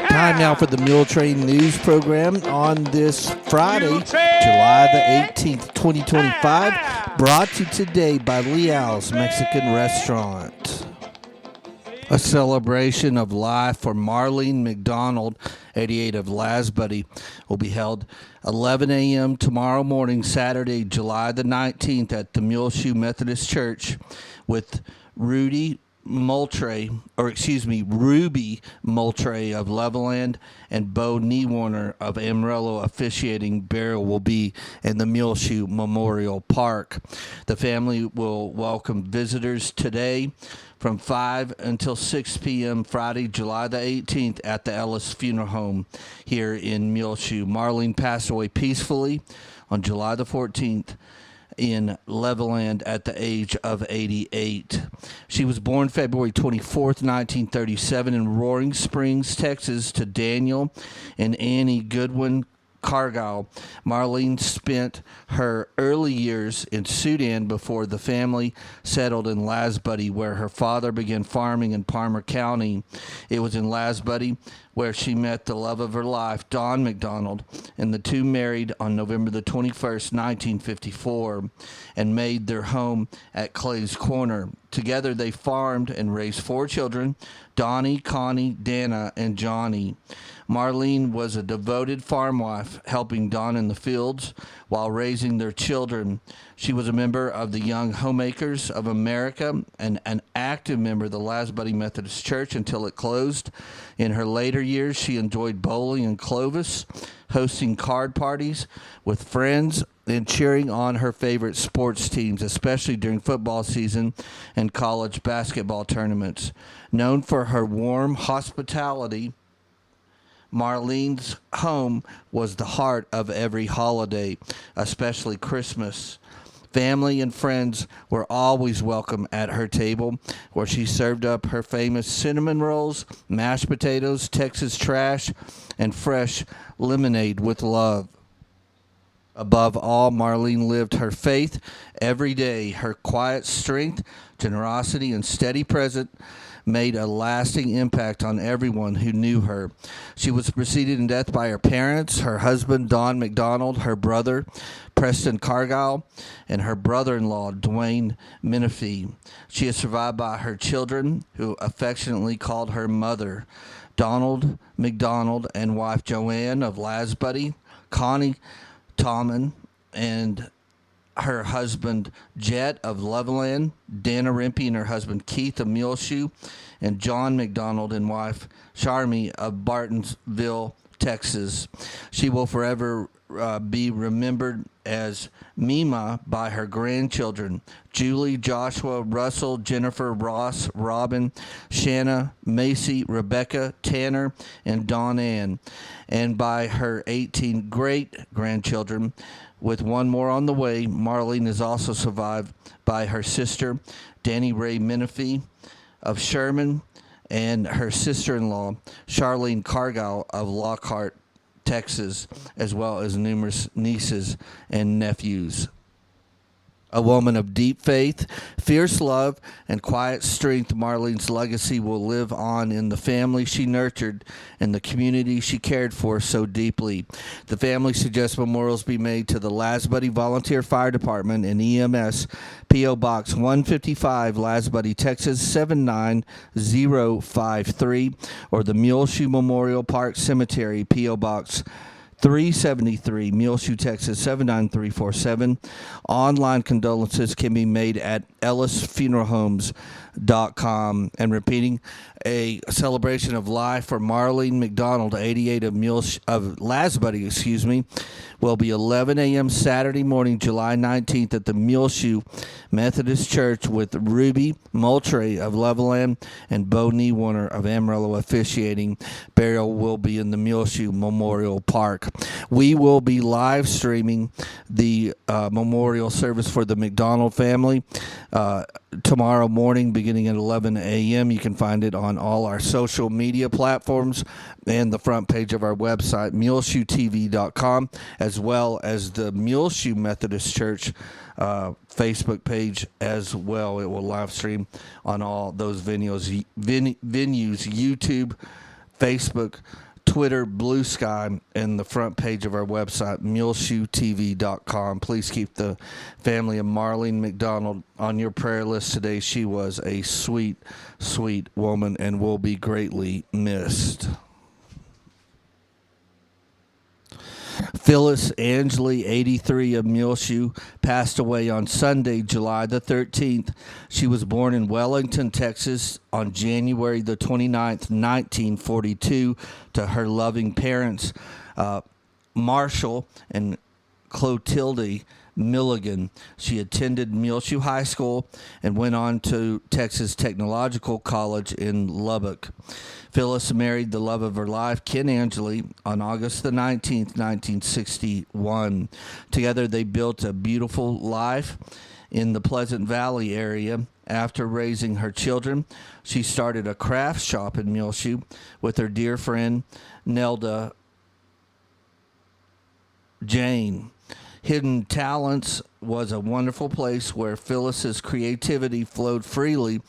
Time now for the Muletrain news program on this Friday, July the 18th, 2025. Brought to you today by Leal's Mexican Restaurant. A celebration of life for Marlene McDonald, 88 of Lasbuddy, will be held 11 a.m. tomorrow morning, Saturday, July the 19th at the Muleshoe Methodist Church with Ruby Moultrie of Levelland and Bo Niewarner of Amarillo officiating. Burial will be in the Muleshoe Memorial Park. The family will welcome visitors today from 5 until 6 p.m. Friday, July the 18th at the Ellis Funeral Home here in Muleshoe. Marlene passed away peacefully on July the 14th in Levelland at the age of 88. She was born February 24th, 1937 in Roaring Springs, Texas, to Daniel and Annie Goodwin Cargill. Marlene spent her early years in Sudan before the family settled in Lasbuddy, where her father began farming in Palmer County. It was in Lasbuddy where she met the love of her life, Don McDonald, and the two married on November the 21st, 1954, and made their home at Clay's Corner. Together they farmed and raised 4 children, Donnie, Connie, Dana, and Johnny. Marlene was a devoted farm wife, helping Don in the fields while raising their children. She was a member of the Young Homemakers of America and an active member of the Lasbuddy Methodist Church until it closed. In her later years, she enjoyed bowling in Clovis, hosting card parties with friends, and cheering on her favorite sports teams, especially during football season and college basketball tournaments. Known for her warm hospitality, Marlene's home was the heart of every holiday, especially Christmas. Family and friends were always welcome at her table, where she served up her famous cinnamon rolls, mashed potatoes, Texas trash, and fresh lemonade with love. Above all, Marlene lived her faith every day. Her quiet strength, generosity, and steady presence made a lasting impact on everyone who knew her. She was preceded in death by her parents, her husband, Don McDonald, her brother, Preston Cargill, and her brother-in-law, Dwayne Menifee. She is survived by her children, who affectionately called her mother, Donald McDonald and wife Joanne of Lasbuddy, Connie Tommen, and her husband Jet of Levelland, Dana Rimpey and her husband Keith of Muleshoe, and John McDonald and wife Charmy of Bartonsville, Texas. She will forever be remembered as Mima by her grandchildren, Julie, Joshua, Russell, Jennifer, Ross, Robin, Shanna, Macy, Rebecca, Tanner, and Dawn Ann, and by her 18 great-grandchildren, with one more on the way. Marlene is also survived by her sister, Danny Ray Menifee of Sherman, and her sister-in-law, Charlene Cargill of Lockhart, Texas, as well as numerous nieces and nephews. A woman of deep faith, fierce love, and quiet strength, Marlene's legacy will live on in the family she nurtured and the community she cared for so deeply. The family suggests memorials be made to the Lasbuddy Volunteer Fire Department and EMS, P.O. Box 155, Lasbuddy, Texas 79053, or the Muleshoe Memorial Park Cemetery, P.O. Box 373, Muleshoe, Texas 79347. Online condolences can be made at ellisfuneralhomes.com. And repeating, a celebration of life for Marlene McDonald, 88 of Lasbuddy, will be 11 a.m. Saturday morning, July 19th at the Muleshoe Methodist Church with Ruby Moultrie of Levelland and Bo Niewarner of Amarillo officiating. Burial will be in the Muleshoe Memorial Park. Facebook. We will be live streaming the memorial service for the McDonald family tomorrow morning beginning at 11 a.m. You can find it on all our social media platforms and the front page of our website, muleshoetv.com, as well as the Muleshoe Methodist Church Facebook page as well. It will live stream on all those venues, YouTube, Facebook, Twitter, Blue Sky, and the front page of our website, muleshoetv.com. Please keep the family of Marlene McDonald on your prayer list today. She was a sweet, sweet woman and will be greatly missed. Phyllis Angeley, 83, of Muleshoe, passed away on Sunday, July the 13th. She was born in Wellington, Texas on January the 29th, 1942, to her loving parents, Marshall and Clotilde Milligan. She attended Muleshoe High School and went on to Texas Technological College in Lubbock. Phyllis married the love of her life, Ken Angeley, on August the 19th, 1961. Together they built a beautiful life in the Pleasant Valley area. After raising her children, she started a craft shop in Muleshoe with her dear friend Nelda Jane. Hidden Talents was a wonderful place where Phyllis's creativity flowed freely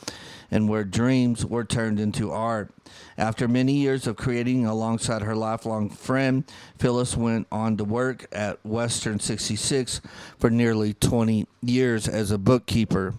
and where dreams were turned into art. After many years of creating alongside her lifelong friend, Phyllis went on to work at Western 66 for nearly 20 years as a bookkeeper.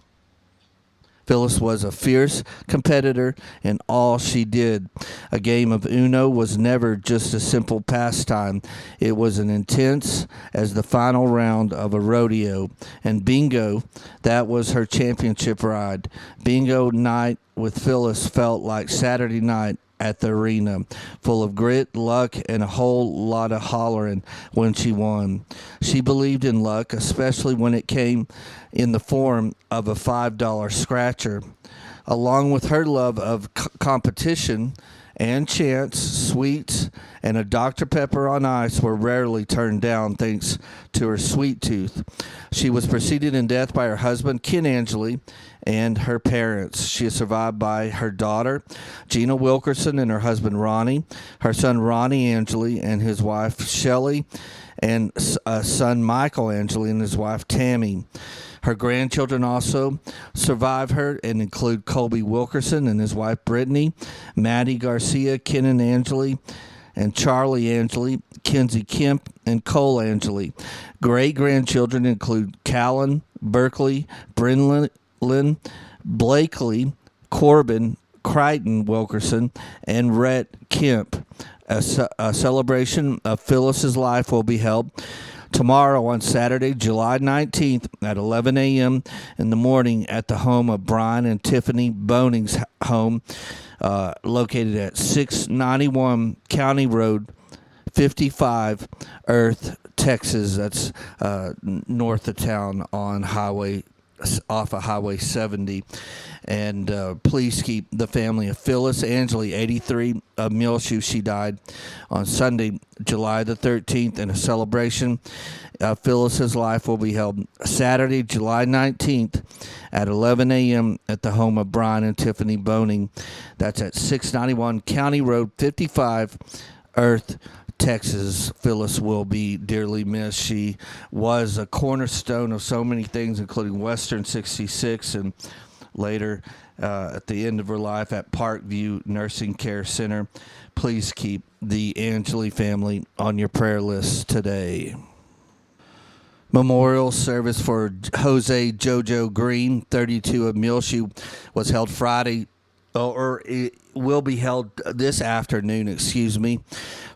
Phyllis was a fierce competitor in all she did. A game of Uno was never just a simple pastime. It was as intense as the final round of a rodeo. And bingo, that was her championship ride. Bingo night with Phyllis felt like Saturday night at the arena, full of grit, luck, and a whole lot of hollering when she won. She believed in luck, especially when it came in the form of a $5 scratcher. Along with her love of competition and chance, sweets and a Dr. Pepper on ice were rarely turned down thanks to her sweet tooth. She was preceded in death by her husband, Ken Angeley, and her parents. She is survived by her daughter, Gina Wilkerson, and her husband, Ronnie, her son, Ronnie Angeley, and his wife, Shelley, and son, Michael Angeley, and his wife, Tammy. Her grandchildren also survive her and include Colby Wilkerson and his wife, Brittany, Maddie Garcia, Kenan Angeley, and Charlie Angeley, Kenzie Kemp, and Cole Angeley. Great-grandchildren include Callan, Berkeley, Brinlin, Blakely, Corbin, Crichton Wilkerson, and Rhett Kemp. A celebration of Phyllis's life will be held tomorrow on Saturday, July 19th at 11 a.m. in the morning at the home of Brian and Tiffany Boning's home, located at 691 County Road 55, Earth, Texas. That's north of town on off of Highway 70. And please keep the family of Phyllis Angeley, 83, of Muleshoe. She died on Sunday, July the 13th, and a celebration of Phyllis's life will be held Saturday, July 19th at 11 a.m. at the home of Brian and Tiffany Boning. That's at 691 County Road 55, Earth, Texas. Phyllis will be dearly missed. She was a cornerstone of so many things, including Western 66 and later at the end of her life at Parkview Nursing Care Center. Please keep the Angeley family on your prayer list today. Memorial service for Jose JoJo Green, 32, of Muleshoe, was held Friday, or it will be held this afternoon,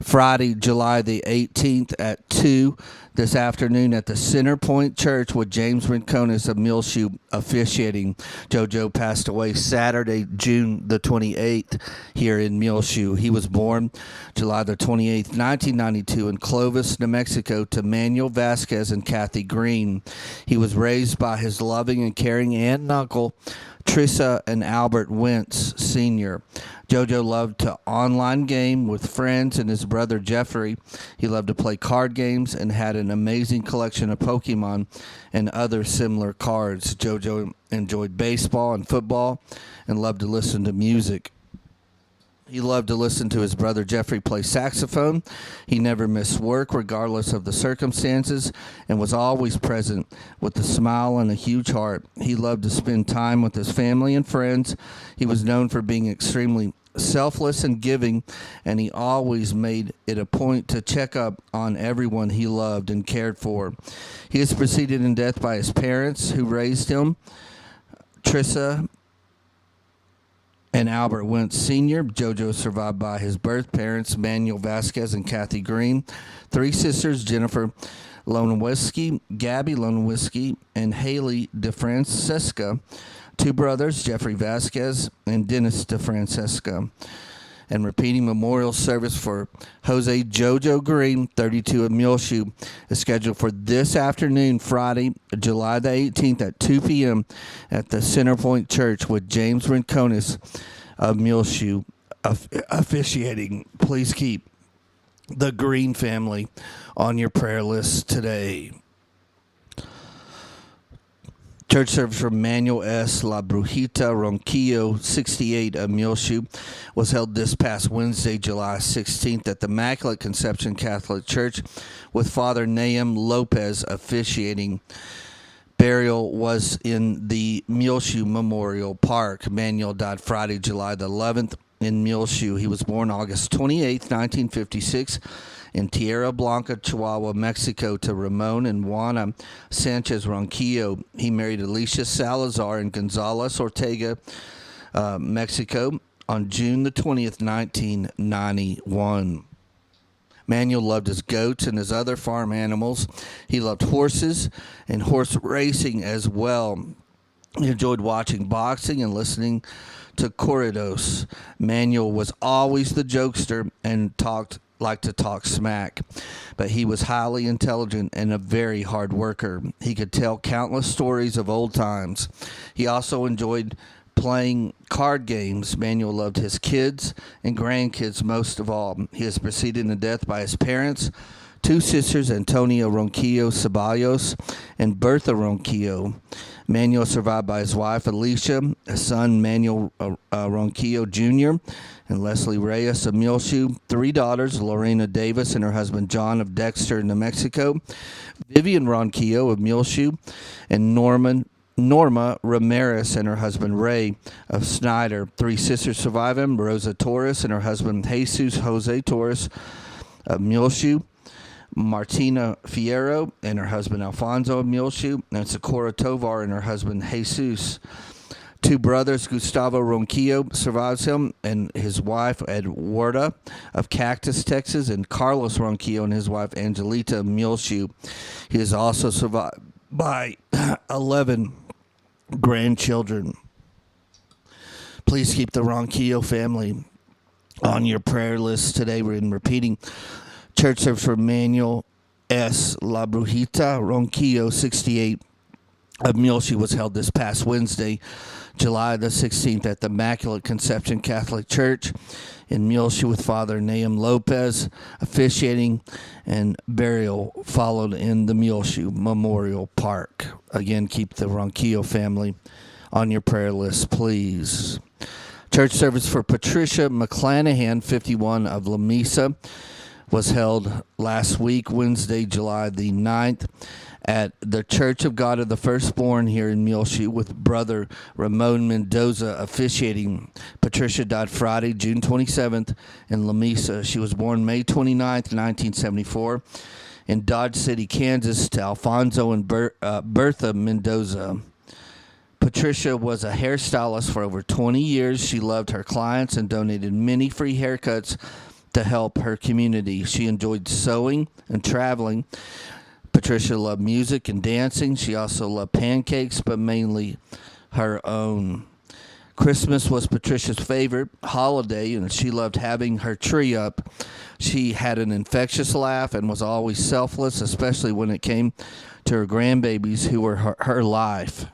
Friday, July the 18th at 2 this afternoon at the Center Point Church with James Rinconis of Muleshoe officiating. JoJo passed away Saturday, June the 28th here in Muleshoe. He was born July the 28th, 1992 in Clovis, New Mexico to Manuel Vasquez and Kathy Green. He was raised by his loving and caring aunt and uncle, Trissa and Albert Wentz Sr. JoJo loved to online game with friends and his brother Jeffrey. He loved to play card games and had an amazing collection of Pokemon and other similar cards. JoJo enjoyed baseball and football and loved to listen to music. He loved to listen to his brother Jeffrey play saxophone. He never missed work regardless of the circumstances and was always present with a smile and a huge heart. He loved to spend time with his family and friends. He was known for being extremely selfless and giving, and he always made it a point to check up on everyone he loved and cared for. He is preceded in death by his parents who raised him, Trissa and Albert Wentz Sr. JoJo is survived by his birth parents, Manuel Vasquez and Kathy Green. 3 sisters, Jennifer Lonowitzki, Gabby Lonowitzki, and Haley DeFrancesca. 2 brothers, Jeffrey Vasquez and Dennis DeFrancesca. And repeating memorial service for Jose JoJo Green, 32 of Muleshoe, is scheduled for this afternoon, Friday, July the 18th at 2 p.m. at the Centerpoint Church with James Rinconis of Muleshoe officiating. Please keep the Green family on your prayer list today. Church service for Manuel S. La Brujita Ronquillo, 68 of Muleshoe, was held this past Wednesday, July 16th at the Immaculate Conception Catholic Church with Father Nahum Lopez officiating. Burial was in the Muleshoe Memorial Park. Manuel died Friday, July the 11th in Muleshoe. He was born August 28th, 1956. In Tierra Blanca, Chihuahua, Mexico, to Ramon and Juana Sanchez Ronquillo. He married Alicia Salazar in Gonzales Ortega, Mexico, on June the 20th, 1991. Manuel loved his goats and his other farm animals. He loved horses and horse racing as well. He enjoyed watching boxing and listening to corridos. Manuel was always the jokester and liked to talk smack, but he was highly intelligent and a very hard worker. He could tell countless stories of old times. He also enjoyed playing card games. Manuel loved his kids and grandkids most of all. He is preceded in death by his parents, 2 sisters, Antonia Ronquillo Ceballos and Bertha Ronquillo. Manuel survived by his wife, Alicia, a son, Manuel Ronquillo Jr., and Leslie Reyes of Muleshoe. 3 daughters, Lorena Davis and her husband, John of Dexter, New Mexico. Vivian Ronquillo of Muleshoe, and Norma Ramirez and her husband, Ray of Snyder. 3 sisters survive him, Rosa Torres and her husband, Jesus Jose Torres of Muleshoe. Martina Fierro and her husband Alfonso of Muleshoe, and Socorro Tovar and her husband Jesus. 2 brothers, Gustavo Ronquillo survives him and his wife Eduarda of Cactus, Texas, and Carlos Ronquillo and his wife Angelita of Muleshoe. He is also survived by 11 grandchildren. Please keep the Ronquillo family on your prayer list today. We're repeating church service for Manuel S. La Brujita Ronquillo, 68 of Muleshoe, was held this past Wednesday, July the 16th at the Immaculate Conception Catholic Church in Muleshoe with Father Nahum Lopez officiating, and burial followed in the Muleshoe Memorial Park. Again, keep the Ronquillo family on your prayer list, please. Church service for Patricia McClanahan, 51 of La Mesa, was held last week, Wednesday, July the 9th, at the Church of God of the Firstborn here in Muleshoe with Brother Ramon Mendoza officiating. Patricia died Friday, June 27th in La Mesa. She was born May 29th, 1974 in Dodge City, Kansas, to Alfonso and Bertha Mendoza. Patricia was a hairstylist for over 20 years. She loved her clients and donated many free haircuts to help her community. She enjoyed sewing and traveling. Patricia loved music and dancing. She also loved pancakes, but mainly her own. Christmas was Patricia's favorite holiday, and she loved having her tree up. She had an infectious laugh and was always selfless, especially when it came to her grandbabies who were her life.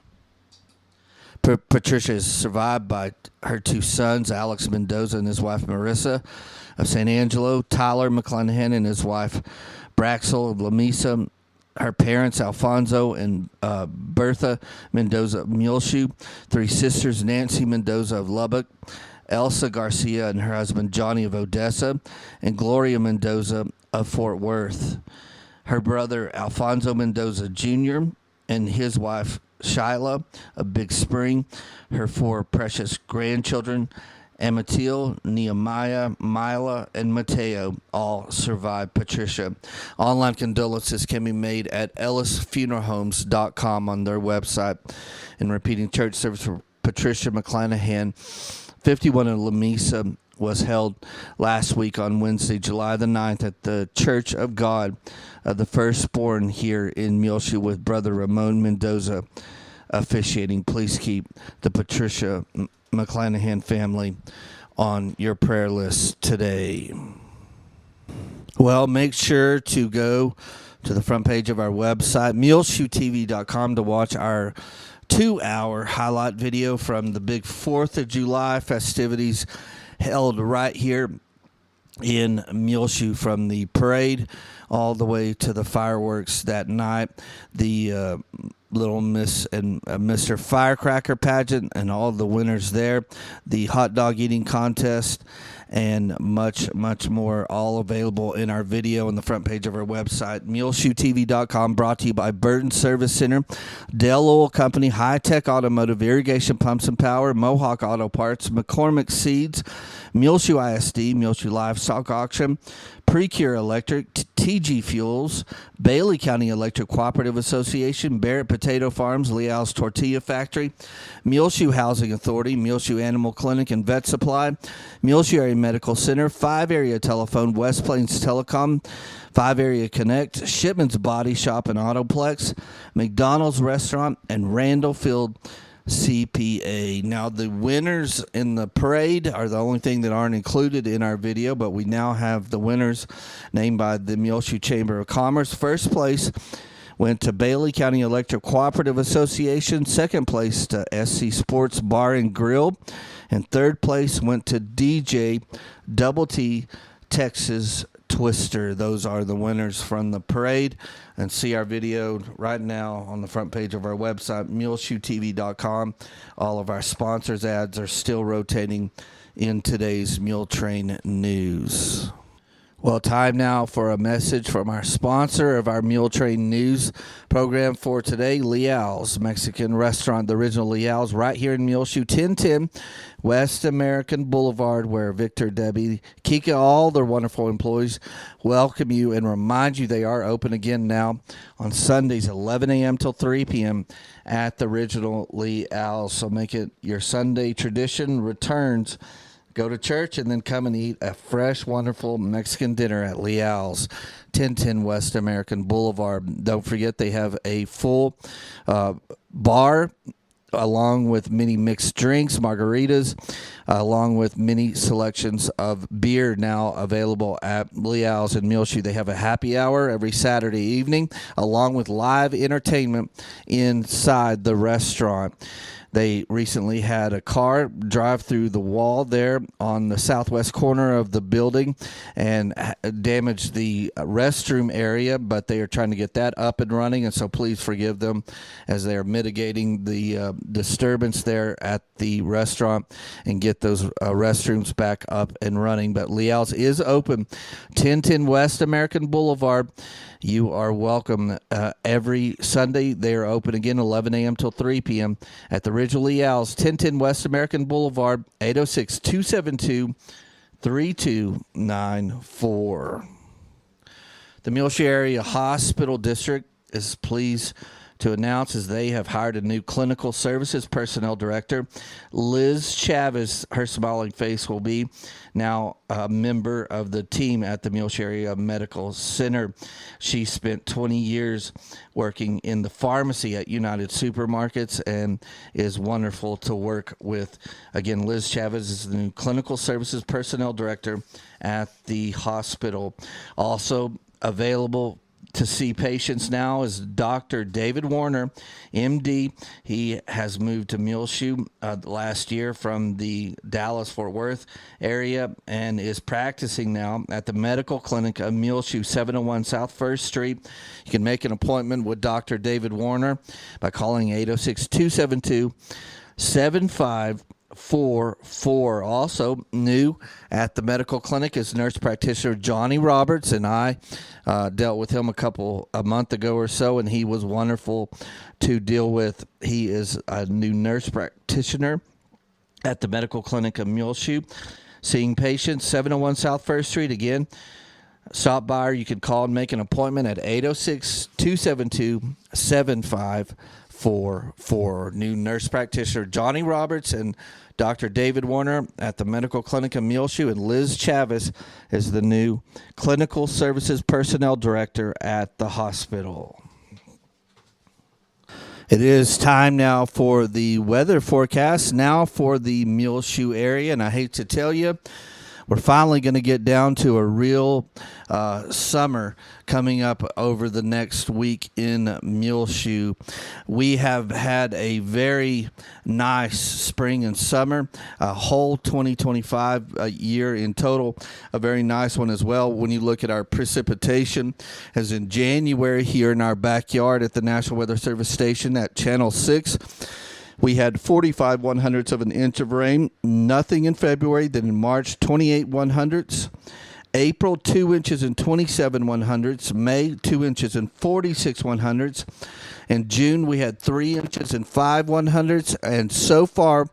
Patricia is survived by her two sons, Alex Mendoza and his wife Marissa of San Angelo, Tyler McClanahan and his wife Braxel of La Mesa, her parents, Alfonso and Bertha Mendoza of Muleshoe, three sisters, Nancy Mendoza of Lubbock, Elsa Garcia and her husband, Johnny of Odessa, and Gloria Mendoza of Fort Worth. Her brother, Alfonso Mendoza Jr., and his wife, Shyla of Big Spring, her four precious grandchildren, Amatil, Nehemiah, Mila, and Mateo, all survived Patricia. Online condolences can be made at ellisfuneralhomes.com on their website. And repeating church service for Patricia McClanahan, 51 in La Mesa, was held last week on Wednesday, July the 9th at the Church of God of the Firstborn here in Muleshoe with Brother Ramon Mendoza officiating. Please keep the Patricia McClanahan family on your prayer list today. Well, make sure to go to the front page of our website, muleshoetv.com, to watch our 2-hour highlight video from the big 4th of July festivities held right here in Muleshoe, from the parade all the way to the fireworks that night, the Little Miss and Mr. Firecracker pageant and all the winners there, the hot dog eating contest, and much, much more, all available in our video on the front page of our website, muleshoetv.com, brought to you by Burton Service Center, Dell Oil Company, High Tech Automotive, Irrigation Pumps and Power, Mohawk Auto Parts, McCormick Seeds, Muleshoe ISD, Muleshoe Livestock Auction, Precure Electric, TG Fuels, Bailey County Electric Cooperative Association, Barrett Potato Farms, Leal's Tortilla Factory, Muleshoe Housing Authority, Muleshoe Animal Clinic and Vet Supply, Muleshoe Area Medical Center, 5 Area Telephone, West Plains Telecom, 5 Area Connect, Shipman's Body Shop and Autoplex, McDonald's Restaurant, and Randall Field CPA. Now, the winners in the parade are the only thing that aren't included in our video, but we now have the winners named by the Muleshoe Chamber of Commerce. First place went to Bailey County Electric Cooperative Association. Second place to SC Sports Bar and Grill. And third place went to DJ Double T Texas Twister. Those are the winners from the parade. And see our video right now on the front page of our website, muleshoetv.com. All of our sponsors' ads are still rotating in today's Muletrain news. Well, time now for a message from our sponsor of our Muletrain news program for today, Leal's Mexican Restaurant, the original Leal's, right here in Muleshoe, 1010 West American Boulevard, where Victor, Debbie, Kika, all their wonderful employees welcome you and remind you they are open again now on Sundays, 11 a.m. till 3 p.m. at the original Leal's. So make it your Sunday tradition. Returns. Go to church and then come and eat a fresh, wonderful Mexican dinner at Leal's, 1010 West American Boulevard. Don't forget they have a full bar along with many mixed drinks, margaritas, along with many selections of beer now available at Leal's in Muleshoe. They have a happy hour every Saturday evening along with live entertainment inside the restaurant. They recently had a car drive through the wall there on the southwest corner of the building and damaged the restroom area, but they are trying to get that up and running, and so please forgive them as they are mitigating the disturbance there at the restaurant and get those restrooms back up and running. But Leal's is open, 1010 West American Boulevard. You are welcome every Sunday. They are open again 11 a.m. till 3 p.m. at the Original Leal's, 1010 West American Boulevard, 806-272-3294. The Muleshoe Area Hospital District is pleased to announce as they have hired a new clinical services personnel director. Liz Chavez, her smiling face, will be now a member of the team at the Muleshoe Area Medical Center. She spent 20 years working in the pharmacy at United Supermarkets and is wonderful to work with. Again, Liz Chavez is the new clinical services personnel director at the hospital. Also available to see patients now is Dr. David Warner, MD. He has moved to Muleshoe last year from the Dallas-Fort Worth area and is practicing now at the medical clinic of Muleshoe, 701 South 1st Street. You can make an appointment with Dr. David Warner by calling 806-272-7544. Also new at the medical clinic is nurse practitioner Johnny Roberts, and I dealt with him a month ago or so, and he was wonderful to deal with. He is a new nurse practitioner at the medical clinic of Muleshoe, seeing patients 701 South 1st Street. Again, stop by, or you can call and make an appointment at 806-272-7544. New nurse practitioner Johnny Roberts and Dr. David Warner at the medical clinic of Muleshoe, and Liz Chavez is the new clinical services personnel director at the hospital. It is time now for the weather forecast, now for the Muleshoe area, and I hate to tell you, we're finally going to get down to a real summer coming up over the next week in Muleshoe. We have had a very nice spring and summer, a whole 2025 year in total, a very nice one as well. When you look at our precipitation, as in January here in our backyard at the National Weather Service station at Channel 6, we had 45 100ths of an inch of rain, nothing in February. Then in March, 28 100ths. April, 2 inches and 27 100ths. May, 2 inches and 46 100ths. In June, we had 3 inches and 5 100ths. And so far,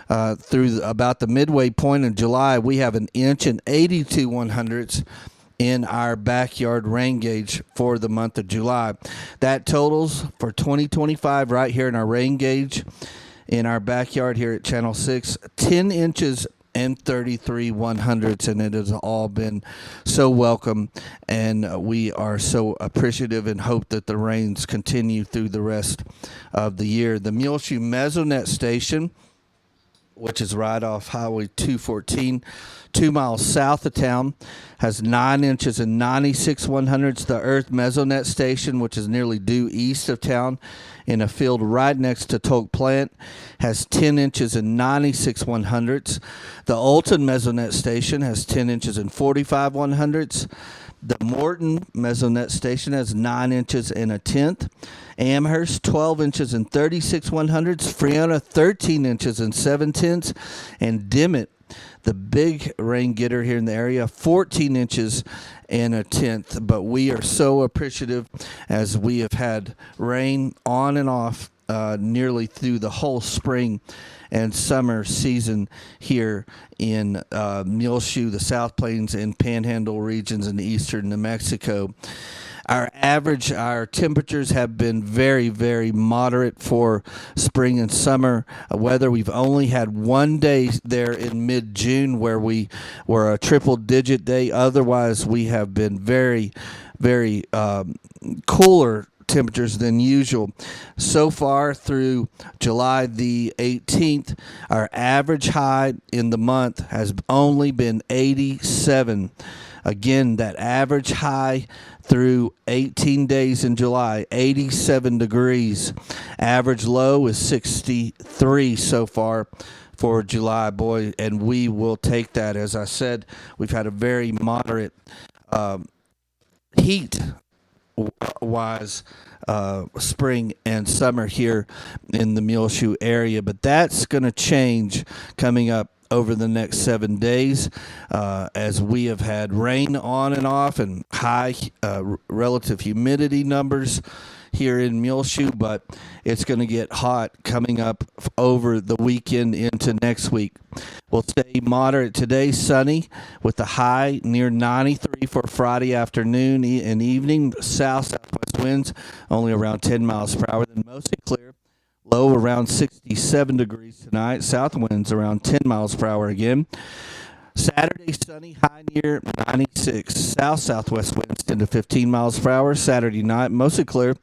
through about the midway point in July, we have an inch and 82 100ths in our backyard rain gauge for the month of July. That totals for 2025 right here in our rain gauge in our backyard here at Channel 6, 10 inches and 33 100ths, and it has all been so welcome, and we are so appreciative and hope that the rains continue through the rest of the year. The Muleshoe Mesonet Station, which is right off Highway 214, 2 miles south of town, has 9 inches and 96 100ths. The Earth Mesonet Station, which is nearly due east of town in a field right next to Toke Plant, has 10 inches and 96 100ths. The Olton Mesonet Station has 10 inches and 45 100ths. The Morton Mesonet Station has 9 inches and a tenth. Amherst, 12 inches and 36 100ths. Freona, 13 inches and 7 tenths. And Dimmitt, the big rain getter here in the area, 14 inches and a tenth. But we are so appreciative as we have had rain on and off nearly through the whole spring and summer season here in Muleshoe, the South Plains and Panhandle regions in eastern New Mexico. Our temperatures have been very, very moderate for spring and summer weather. We've only had one day there in mid-June where we were a triple-digit day. Otherwise, we have been very, very cooler temperatures than usual. So far through July the 18th, our average high in the month has only been 87. Again, that average high through 18 days in July, 87 degrees. Average low is 63 so far for July, boy, and we will take that. As I said, we've had a very moderate heat-wise spring and summer here in the Muleshoe area, but that's going to change coming up over the next 7 days as we have had rain on and off and high relative humidity numbers here in Muleshoe, but it's going to get hot coming up over the weekend into next week. We'll stay moderate today, sunny with the high near 93 for Friday afternoon and evening. Southwest winds only around 10 miles per hour, then mostly clear. Low around 67 degrees tonight. South winds around 10 miles per hour again. Saturday, sunny, high near 96. Southwest winds 10 to 15 miles per hour. Saturday night, mostly clear.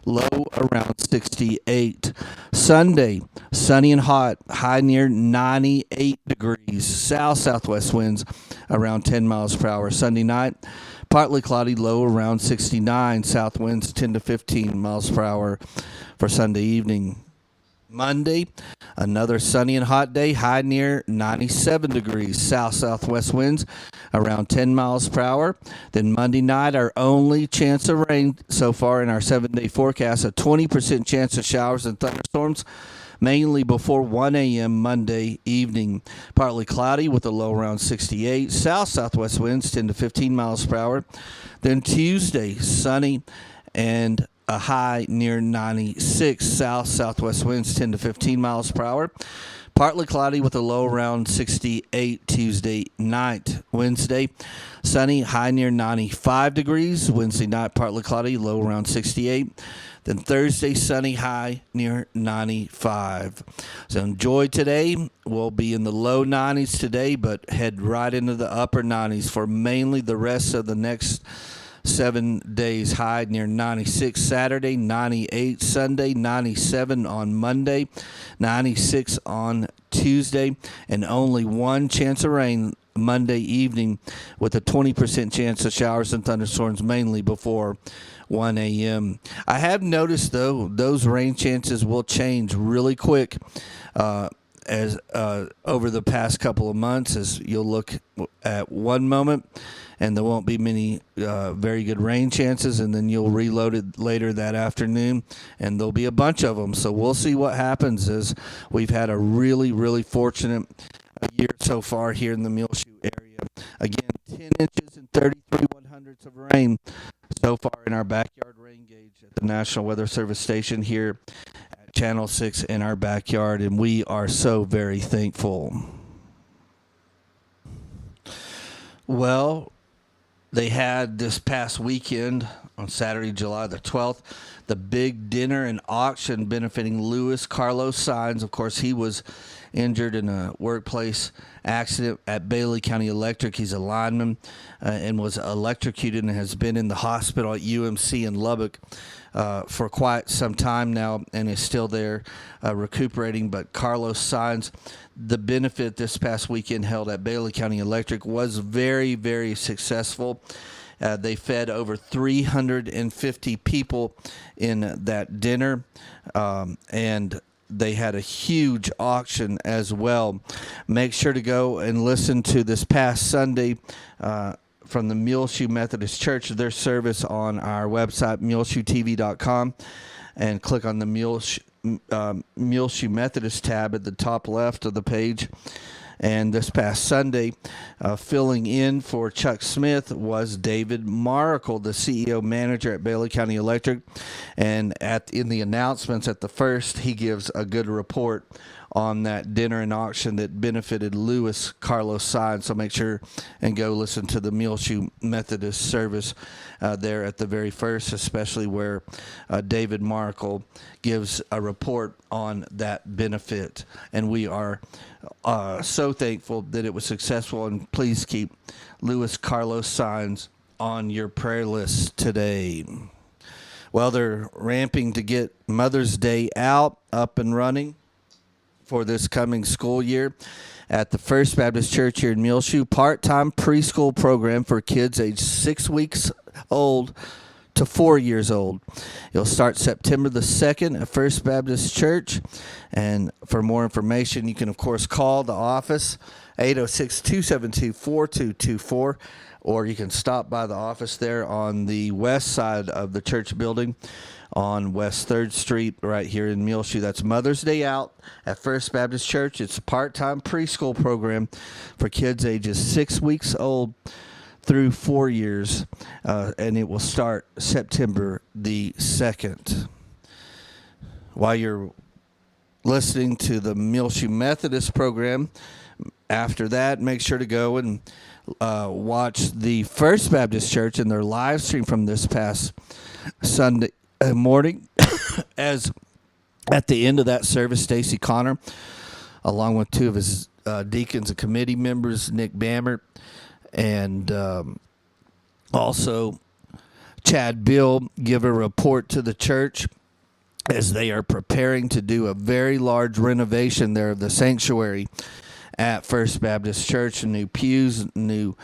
Low around 68. Sunday, sunny and hot, high near 98 degrees. Southwest winds around 10 miles per hour. Sunday night, Partly cloudy, low around 69. South winds 10 to 15 miles per hour for Sunday evening. Monday, another sunny and hot day, high near 97 degrees. South-southwest winds around 10 miles per hour. Then Monday night, our only chance of rain so far in our 7-day forecast, a 20% chance of showers and thunderstorms, mainly before 1 a.m. Monday evening. Partly cloudy with a low around 68. South-southwest winds 10 to 15 miles per hour. Then Tuesday, sunny and a high near 96. South-southwest winds 10 to 15 miles per hour. Partly cloudy with a low around 68 Tuesday night. Wednesday, sunny, high near 95 degrees. Wednesday night, partly cloudy, low around 68. Then Thursday, sunny, high near 95. So enjoy today. We'll be in the low 90s today, but head right into the upper 90s for mainly the rest of the next 7 days. High near 96 Saturday, 98 Sunday, 97 on Monday, 96 on Tuesday, and only one chance of rain Monday evening with a 20% chance of showers and thunderstorms mainly before 1 a.m. I have noticed, though, those rain chances will change really quick as over the past couple of months, as you'll look at one moment and there won't be many very good rain chances, and then you'll reload it later that afternoon and there'll be a bunch of them. So we'll see what happens, as we've had a really, really fortunate year so far here in the Muleshoe area. Again, 10 inches and 33 100ths of rain so far in our backyard rain gauge at the National Weather Service station here at Channel 6 in our backyard, and we are so very thankful. Well, they had this past weekend on Saturday, July the 12th, the big dinner and auction benefiting Luis Carlos Saenz. Of course, he was injured in a workplace accident at Bailey County Electric. He's a lineman and was electrocuted and has been in the hospital at UMC in Lubbock for quite some time now and is still there recuperating. But Carlos Saenz, the benefit this past weekend held at Bailey County Electric was very, very successful. They fed over 350 people in that dinner, and they had a huge auction as well. Make sure to go and listen to this past Sunday from the Muleshoe Methodist Church, their service on our website, muleshoetv.com, and click on the Muleshoe Methodist tab at the top left of the page. And this past Sunday, filling in for Chuck Smith was David Markle, the CEO manager at Bailey County Electric. And in the announcements at the first, he gives a good report on that dinner and auction that benefited Luis Carlos Saenz. So make sure and go listen to the Muleshoe Methodist service there at the very first, especially where David Markle gives a report on that benefit. And we are so thankful that it was successful, and please keep Luis Carlos Saenz on your prayer list today. Well, they're ramping to get Mother's Day out up and running for this coming school year at the First Baptist Church here in Muleshoe. Part-time preschool program for kids aged 6 weeks old to 4 years old. It'll start September the 2nd at First Baptist Church. And for more information, you can, of course, call the office, 806-272-4224, or you can stop by the office there on the west side of the church building on West 3rd Street right here in Muleshoe. That's Mother's Day Out at First Baptist Church. It's a part-time preschool program for kids ages 6 weeks old through 4 years, and it will start September the 2nd. While you're listening to the Muleshoe Methodist program, after that, make sure to go and watch the First Baptist Church in their live stream from this past Sunday morning. As at the end of that service, Stacy Connor, along with two of his deacons and committee members, Nick Bammert, and also Chad Bill, give a report to the church as they are preparing to do a very large renovation there of the sanctuary at First Baptist Church. New pews, new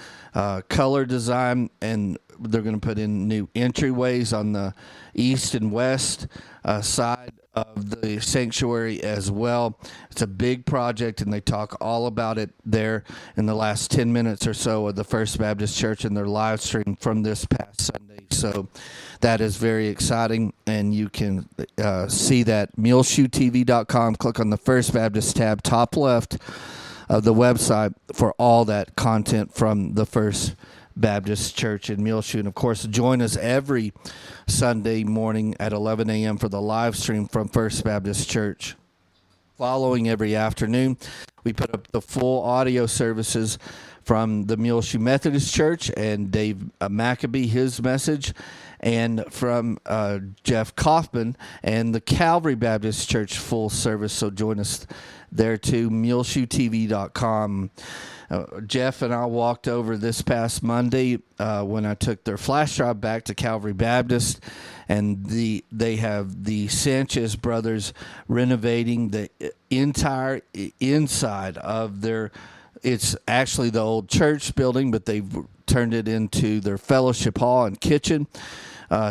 color design, and they're going to put in new entryways on the east and west side of the sanctuary as well. It's a big project, and they talk all about it there in the last 10 minutes or so of the First Baptist Church in their live stream from this past Sunday. So that is very exciting, and you can see that muleshoetv.com. Click on the First Baptist tab, top left of the website, for all that content from the First Baptist Church in Muleshoe. And of course, join us every Sunday morning at 11 a.m. for the live stream from First Baptist Church. Following every afternoon, we put up the full audio services from the Muleshoe Methodist Church and Dave Maccabee, his message, and from Jeff Kaufman and the Calvary Baptist Church full service. So join us there too, muleshoetv.com. Jeff and I walked over this past Monday when I took their flash drive back to Calvary Baptist, and they have the Sanchez brothers renovating the entire inside of their. It's actually the old church building, but they've turned it into their fellowship hall and kitchen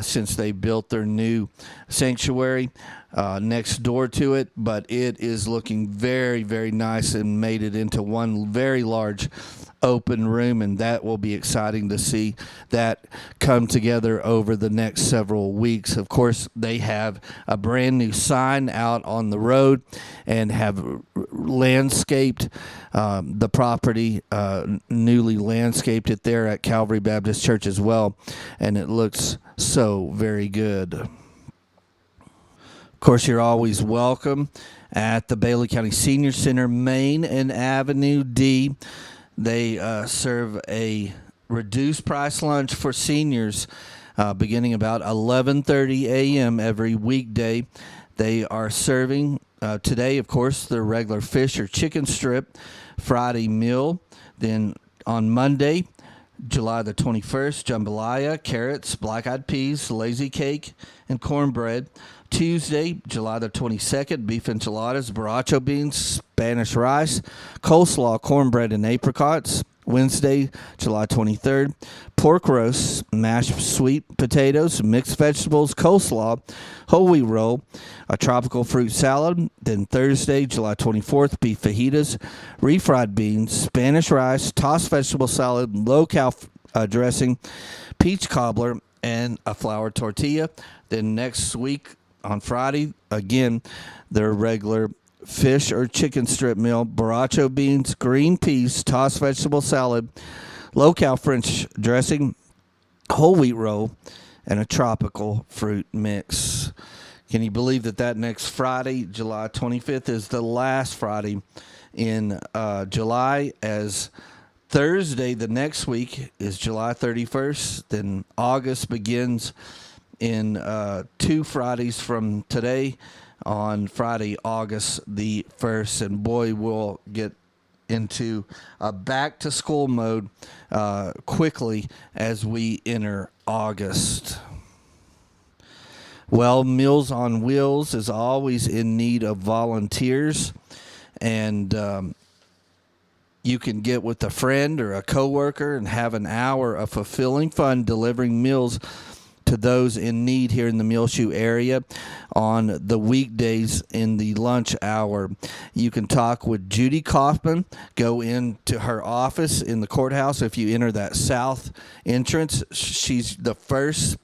since they built their new sanctuary next door to it. But it is looking very, very nice and made it into one very large open room, and that will be exciting to see that come together over the next several weeks. Of course, they have a brand new sign out on the road and have landscaped the property, newly landscaped it there at Calvary Baptist Church as well, and it looks so very good. Of course, you're always welcome at the Bailey County Senior Center, Main and Avenue D. They serve a reduced price lunch for seniors beginning about 11:30 a.m. every weekday. They are serving today, of course, their regular fish or chicken strip Friday meal. Then on Monday, July the 21st, jambalaya, carrots, black-eyed peas, lazy cake, and cornbread. Tuesday, July the 22nd, beef enchiladas, borracho beans, Spanish rice, coleslaw, cornbread, and apricots. Wednesday, July 23rd, pork roast, mashed sweet potatoes, mixed vegetables, coleslaw, whole wheat roll, a tropical fruit salad. Then Thursday, July 24th, beef fajitas, refried beans, Spanish rice, tossed vegetable salad, low-cal dressing, peach cobbler, and a flour tortilla. Then next week, on Friday, again, their regular fish or chicken strip meal, borracho beans, green peas, tossed vegetable salad, low-cal French dressing, whole wheat roll, and a tropical fruit mix. Can you believe that next Friday, July 25th, is the last Friday in July, as Thursday the next week is July 31st. Then August begins in 2 Fridays from today, on Friday, August the 1st. And boy, we'll get into a back-to-school mode quickly as we enter August. Well, Meals on Wheels is always in need of volunteers, and you can get with a friend or a coworker and have an hour of fulfilling fun delivering meals to those in need here in the Muleshoe area on the weekdays in the lunch hour. You can talk with Judy Kaufman. Go into her office in the courthouse. If you enter that south entrance, she's the first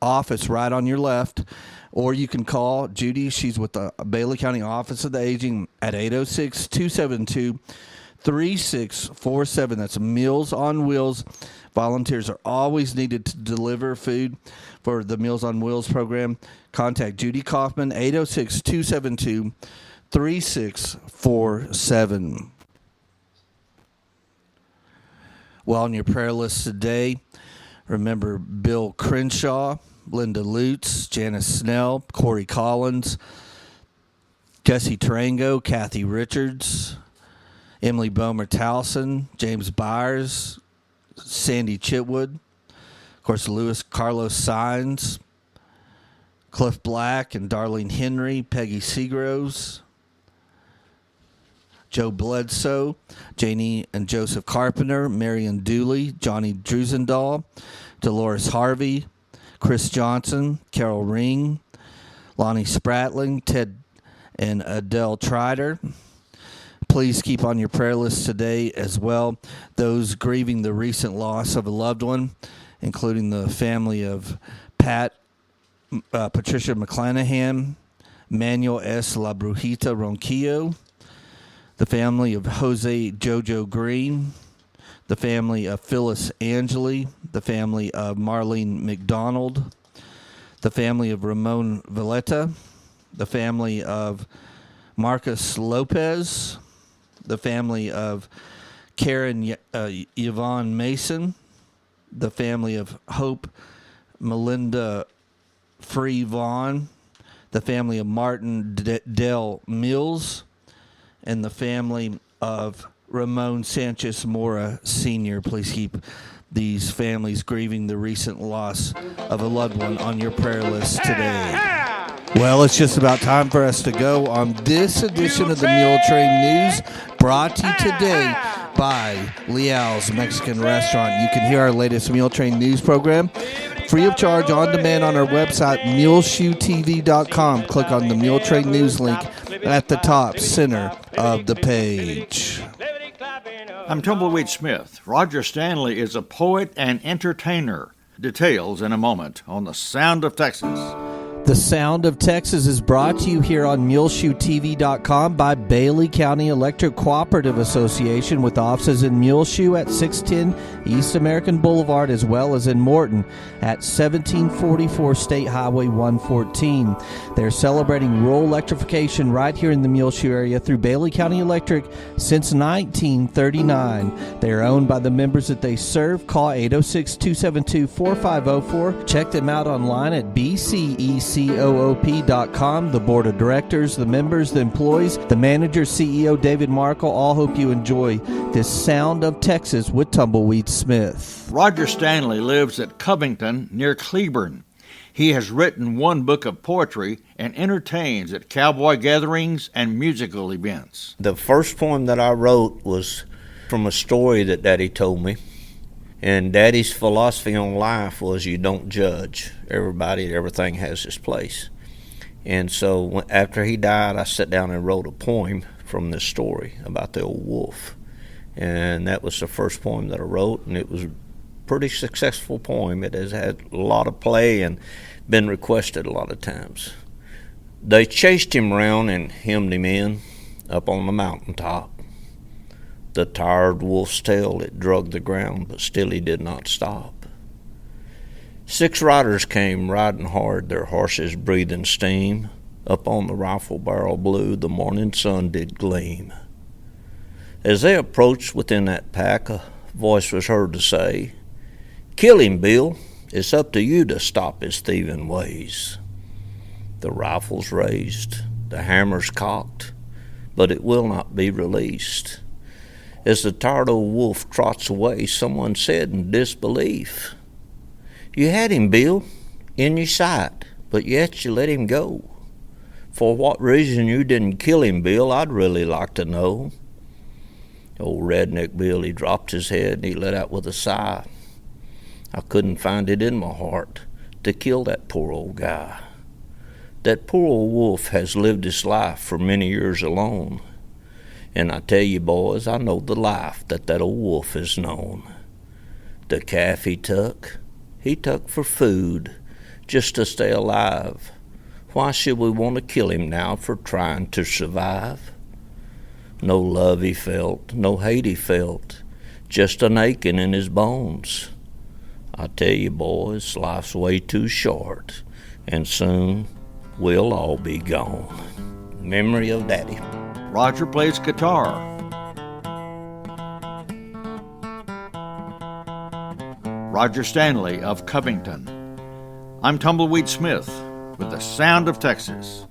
office right on your left. Or you can call Judy. She's with the Bailey County Office of the Aging at 806-272-3647. That's Meals on Wheels. Volunteers are always needed to deliver food for the Meals on Wheels program. Contact Judy Kaufman, 806-272-3647. Well, on your prayer list today, remember Bill Crenshaw, Linda Lutz, Janice Snell, Corey Collins, Jesse Tarango, Kathy Richards, Emily Bomer Towson, James Byers, Sandy Chitwood, of course, Louis Carlos Saenz, Cliff Black and Darlene Henry, Peggy Seagroves, Joe Bledsoe, Janie and Joseph Carpenter, Marion Dooley, Johnny Drusendahl, Dolores Harvey, Chris Johnson, Carol Ring, Lonnie Spratling, Ted and Adele Trider. Please keep on your prayer list today as well those grieving the recent loss of a loved one, including the family of Patricia McClanahan, Manuel S. La Brujita Ronquillo, the family of Jose JoJo Green, the family of Phyllis Angeley, the family of Marlene McDonald, the family of Ramon Valletta, the family of Marcus Lopez, the family of Karen Yvonne Mason, the family of Hope Melinda Free Vaughn, the family of Martin Dell Mills, and the family of Ramon Sanchez Mora Sr. Please keep these families grieving the recent loss of a loved one on your prayer list today. Well, it's just about time for us to go on this edition of the Muletrain News, brought to you today by Leal's Mexican Restaurant. You can hear our latest Muletrain News program free of charge on demand on our website, muleshoetv.com. Click on the Muletrain News link at the top center of the page. I'm Tumbleweed Smith. Roger Stanley is a poet and entertainer. Details in a moment on The Sound of Texas. The Sound of Texas is brought to you here on MuleshoeTV.com by Bailey County Electric Cooperative Association, with offices in Muleshoe at 610 East American Boulevard, as well as in Morton at 1744 State Highway 114. They're celebrating rural electrification right here in the Muleshoe area through Bailey County Electric since 1939. They are owned by the members that they serve. Call 806-272-4504. Check them out online at bcec.com. The board of directors, the members, the employees, the manager, CEO David Markle, all hope you enjoy this Sound of Texas with Tumbleweed Smith. Roger Stanley lives at Covington near Cleburne. He has written one book of poetry and entertains at cowboy gatherings and musical events. The first poem that I wrote was from a story that Daddy told me. And Daddy's philosophy on life was you don't judge. Everything has its place. And so after he died, I sat down and wrote a poem from this story about the old wolf. And that was the first poem that I wrote, and it was a pretty successful poem. It has had a lot of play and been requested a lot of times. They chased him around and hemmed him in up on the mountaintop. The tired wolf's tail, it drug the ground, but still he did not stop. 6 riders came riding hard, their horses breathing steam. Up on the rifle barrel blue, the morning sun did gleam. As they approached within that pack, a voice was heard to say, "Kill him, Bill. It's up to you to stop his thieving ways." The rifles raised, the hammers cocked, but it will not be released. As the tired old wolf trots away, someone said in disbelief, "You had him, Bill, in your sight, but yet you let him go. For what reason you didn't kill him, Bill, I'd really like to know." Old Redneck Bill, he dropped his head and he let out with a sigh. "I couldn't find it in my heart to kill that poor old guy. That poor old wolf has lived his life for many years alone. And I tell you, boys, I know the life that old wolf has known. The calf he took for food, just to stay alive. Why should we want to kill him now for trying to survive? No love he felt, no hate he felt, just an aching in his bones. I tell you, boys, life's way too short, and soon we'll all be gone." Memory of Daddy. Roger plays guitar. Roger Stanley of Covington. I'm Tumbleweed Smith with The Sound of Texas.